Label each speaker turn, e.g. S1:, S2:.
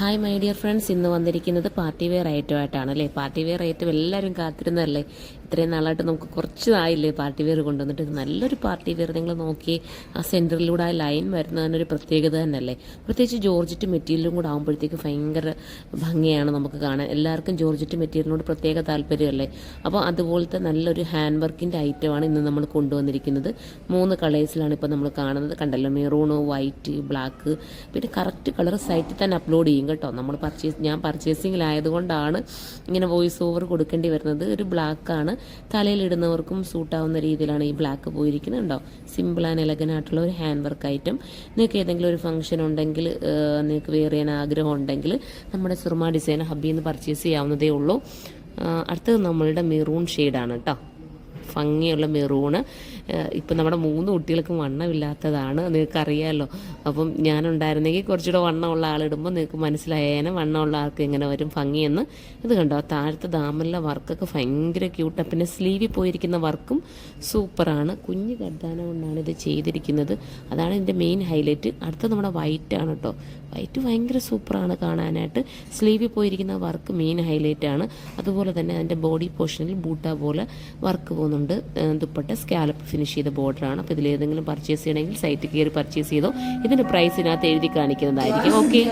S1: Hi my dear friends, ഇന്ന് വന്നിരിക്കുന്നത് party wear ഐറ്റമായിട്ടാണ് അല്ലേ. പാർട്ടി വെയർ ഐറ്റം എല്ലാവരും കാത്തിരുന്നതല്ലേ. ഇത്രയും നാളായിട്ട് നമുക്ക് കുറച്ച് ആയില്ലേ പാർട്ടി വെയർ കൊണ്ടുവന്നിട്ട്. നല്ലൊരു പാർട്ടി വെയർ നിങ്ങൾ നോക്കി, ആ സെൻറ്ററിലൂടെ ആ ലൈൻ വരുന്നതിനൊരു പ്രത്യേകത തന്നെയല്ലേ. പ്രത്യേകിച്ച് ജോർജറ്റ് മെറ്റീരിയലും കൂടെ ആകുമ്പോഴത്തേക്ക് ഭയങ്കര ഭംഗിയാണ് നമുക്ക് കാണാൻ. എല്ലാവർക്കും ജോർജറ്റ് മെറ്റീരിയലിനോട് പ്രത്യേക താല്പര്യമല്ലേ. അപ്പോൾ അതുപോലത്തെ നല്ലൊരു ഹാൻഡ് വർക്കിൻ്റെ ഐറ്റമാണ് ഇന്ന് നമ്മൾ കൊണ്ടുവന്നിരിക്കുന്നത്. 3 കളേഴ്സിലാണ് ഇപ്പോൾ നമ്മൾ കാണുന്നത്. കണ്ടല്ലോ, മെറൂണ്, വൈറ്റ്, ബ്ലാക്ക്. പിന്നെ കറക്റ്റ് കളർ സൈറ്റിൽ തന്നെ അപ്ലോഡ് ചെയ്യും കേട്ടോ. നമ്മൾ ഞാൻ പർച്ചേസിങ്ങിലായതുകൊണ്ടാണ് ഇങ്ങനെ വോയിസ് ഓവർ കൊടുക്കേണ്ടി വരുന്നത്. ഒരു ബ്ലാക്കാണ്, തലയിലിടുന്നവർക്കും സൂട്ടാവുന്ന രീതിയിലാണ് ഈ ബ്ലാക്ക് പോയിരിക്കുന്നത്. ഉണ്ടോ, സിമ്പിൾ ആൻഡ് എലഗൻ്റ് ആയിട്ടുള്ള ഒരു ഹാൻഡ് വർക്ക് ഐറ്റം. നിങ്ങൾക്ക് ഏതെങ്കിലും ഒരു ഫംഗ്ഷൻ ഉണ്ടെങ്കിൽ, നിങ്ങൾക്ക് വെയർ ചെയ്യാൻ ആഗ്രഹം ഉണ്ടെങ്കിൽ നമ്മുടെ സുർമ ഡിസൈൻ ഹബ്ബിയിൽ നിന്ന് പർച്ചേസ് ചെയ്യാവുന്നതേ ഉള്ളൂ. അടുത്തത് നമ്മളുടെ മെറൂൺ ഷെയ്ഡാണ് കേട്ടോ, ഭംഗിയുള്ള മെറൂണ്. ഇപ്പം നമ്മുടെ 3 കുട്ടികൾക്കും വണ്ണമില്ലാത്തതാണ്, നിങ്ങൾക്കറിയാമല്ലോ. അപ്പം ഞാനുണ്ടായിരുന്നെങ്കിൽ കുറച്ചുകൂടെ വണ്ണമുള്ള ആളിടുമ്പോൾ നിങ്ങൾക്ക് മനസ്സിലായേനെ വണ്ണമുള്ള ആൾക്ക് എങ്ങനെ വരും ഭംഗിയെന്ന്. ഇത് കണ്ടോ, താഴത്തെ ദാമല്ല വർക്കൊക്കെ ഭയങ്കര ക്യൂട്ടാണ്. പിന്നെ സ്ലീവിൽ പോയിരിക്കുന്ന വർക്കും സൂപ്പറാണ്. കുഞ്ഞ് ഗർദാന കൊണ്ടാണ് ഇത് ചെയ്തിരിക്കുന്നത്, അതാണ് ഇതിൻ്റെ മെയിൻ ഹൈലൈറ്റ്. അടുത്ത നമ്മുടെ വൈറ്റ് ആണ് കേട്ടോ. വൈറ്റ് ഭയങ്കര സൂപ്പറാണ് കാണാനായിട്ട്. സ്ലീവിൽ പോയിരിക്കുന്ന വർക്ക് മെയിൻ ഹൈലൈറ്റ് ആണ്. അതുപോലെ തന്നെ അതിൻ്റെ ബോഡി പോർഷനിൽ ബൂട്ട പോലെ വർക്ക് പോകുന്നുണ്ട്. ദുപ്പട്ട സ്കാലപ്പ് ഫിനിഷ് ചെയ്ത ബോർഡറാണ്. അപ്പോൾ ഇതിലേതെങ്കിലും പർച്ചേസ് ചെയ്യണമെങ്കിൽ സൈറ്റിൽ കയറി പർച്ചേസ് ചെയ്തോ. ഇതിൻ്റെ പ്രൈസിനകത്ത് എഴുതി കാണിക്കുന്നതായിരിക്കും. ഓക്കെ.